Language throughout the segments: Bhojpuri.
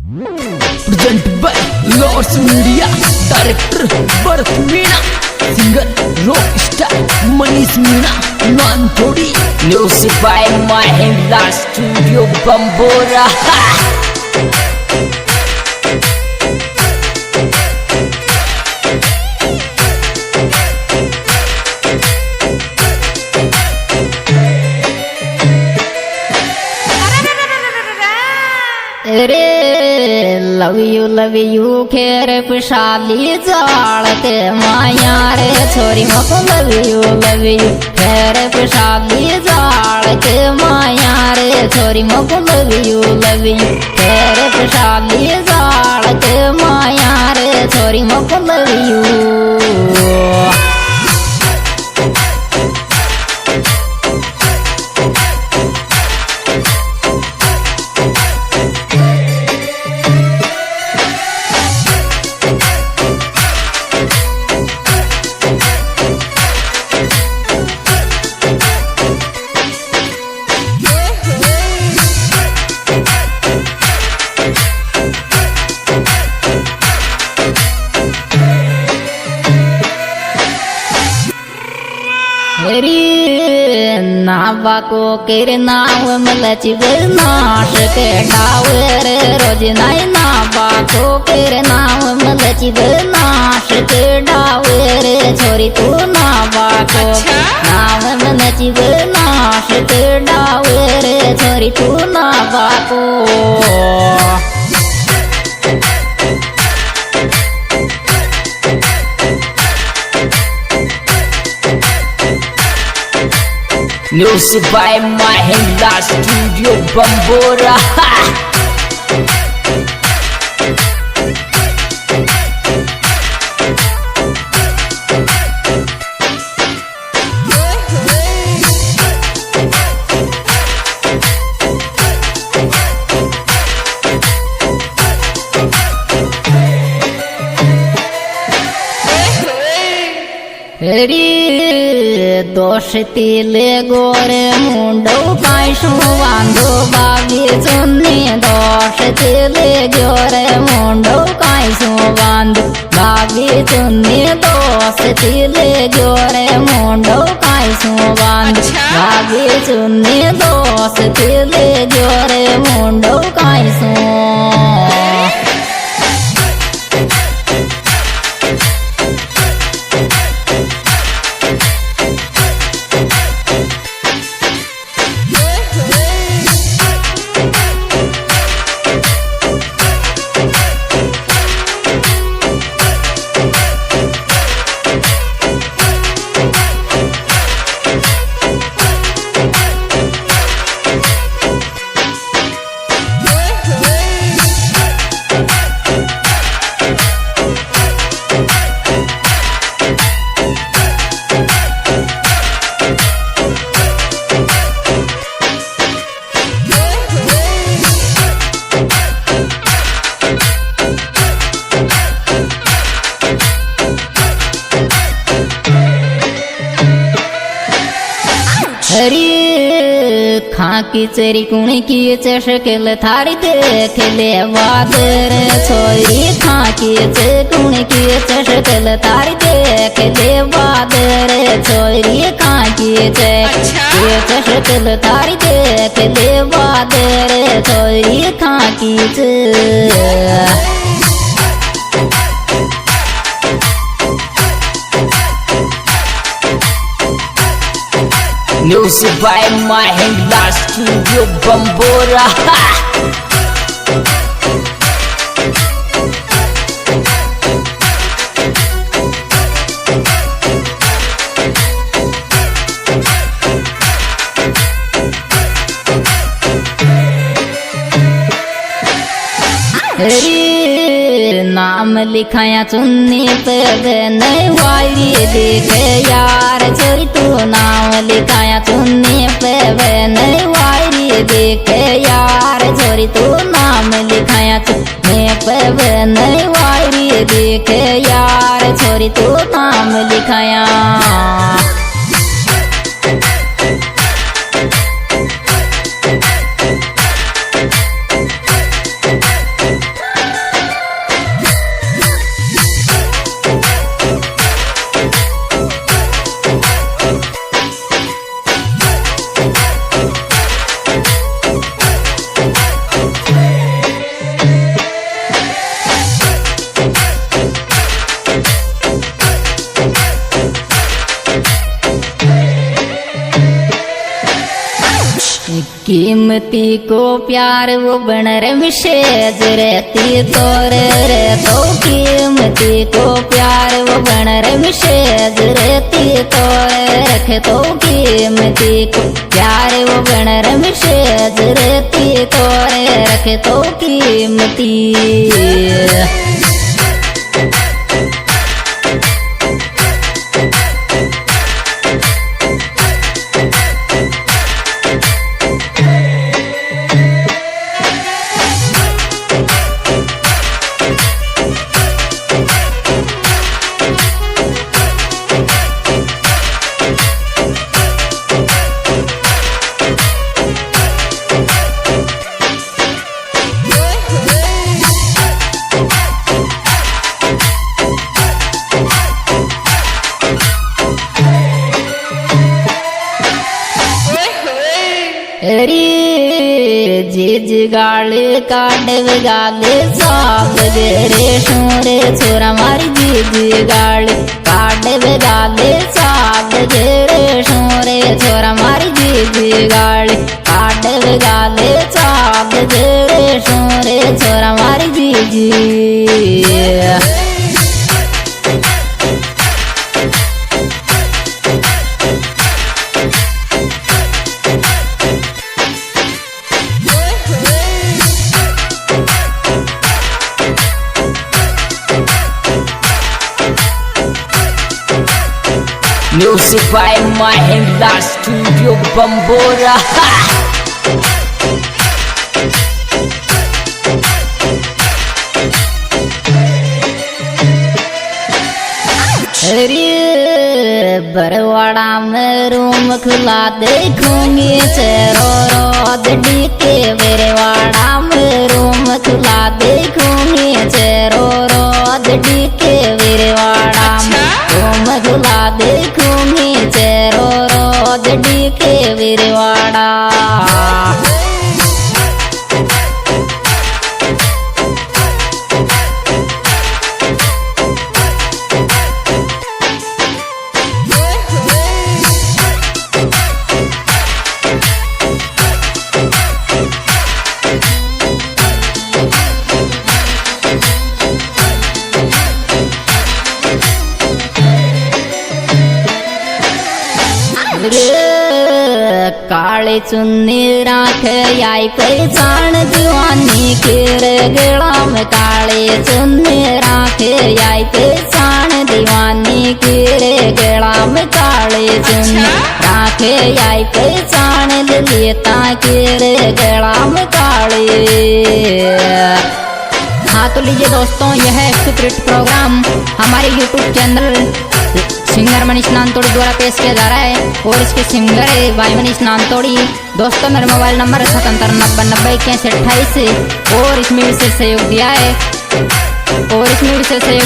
Presented by Lords Media. Director Bharat Meena. Singer Rockstar Manish Meena. Non-Thodi. Music by Mahindra Studio Bambora. रे लव यू खेर पिशाली जाल के माया रे छोरी मको लव यू खेर पिशाली जाल के माया रे छोरी मको लव यू खेर पिशाली जाल के माया रे छोरी मको लव यू नावा को केर नाव मलच नाश के डावर रोज नाई नावा को केर नाव मलच नाश के डावर छोरी तू नावा को नाव मलच नाश के डावर छोरी तू नावा को Music by Mahindra Studio Bambora. दोष तिले गोरे मुंडो कायशो बांधो बाबी चुन्नी दोष तिले गोरे मुंडो कायशो बांधो बाबी चुन्नी दोष तिले गोरे मुंडो कायशो बांधो बाबी चुन्नी दोष तिले गोरे मुंडो कायशो खाकी चेरी कुणी की चशकेल थारी देख ले वादर छोरी खाकी चे कुणी की चशकेल थारी देख ले वादर छोरी खाकी चे चशकेल थारी देख ले वादर छोरी खाकी चे Music by Mahindra Studio Bambora. नाम लिखाया चुन्नी पे नहीं वाली देखे यार छोरी तू नाम लिखाया चुन्नी पे नहीं वाली देखे यार छोरी तू नाम लिखाया चुन्नी पे नहीं वाली देखे यार छोरी तू नाम लिखाया कीमती को प्यार वो बनर विशेष रहती तोरे रे तो कीमती को प्यार वो बनर विशेष रहती तोरे रख तो कीमती को प्यार वो बनर विशेष रहती तोरे रख तो कीमती जिज गाले काटे गाले साग रे शोरे छोरा मारी जिज गाले काटे गाले साग रे शोरे छोरा मारी जिज गाले काटे गाले साग रे शोरे छोरा मारी जिज Music by Mahindra Studio Bambora. अरे बरवाड़ा में रूम खुला देखूंगी चेरो रोद डीके बरवाड़ा में रूम खुला देखूंगी चेरो रोद डीके बरवाड़ा में रूम खुला देखूंगी चेरो रोद डीके बरवाड़ा काले चुन्नी राख आई पहचान दीवानी के गला में काले चुन्नी राख आई पहचान दीवानी के गला में काले चुन्नी राख आई पहचान लेता के गला में काले। हाँ तो लीजिए दोस्तों, यह सुपरहिट प्रोग्राम हमारे YouTube channel singer Manish Nantodi द्वारा पेश किया जा रहा है और इसके सिंगर है भाई मनीष नानतोड़ी। दोस्तों मेरा मोबाइल नंबर है 7790908128 और इसमें विशेष सहयोग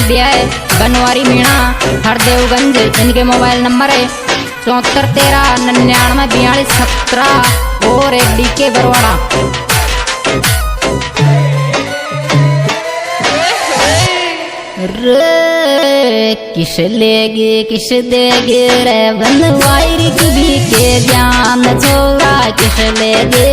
दिया है बनवारी मीणा हरदेवगंज। इनके मोबाइल नंबर है 7413994217 और एक DK बरवाड़ा। किस देगे रे बनवारी की भी के ज्ञान छोरा किस देगे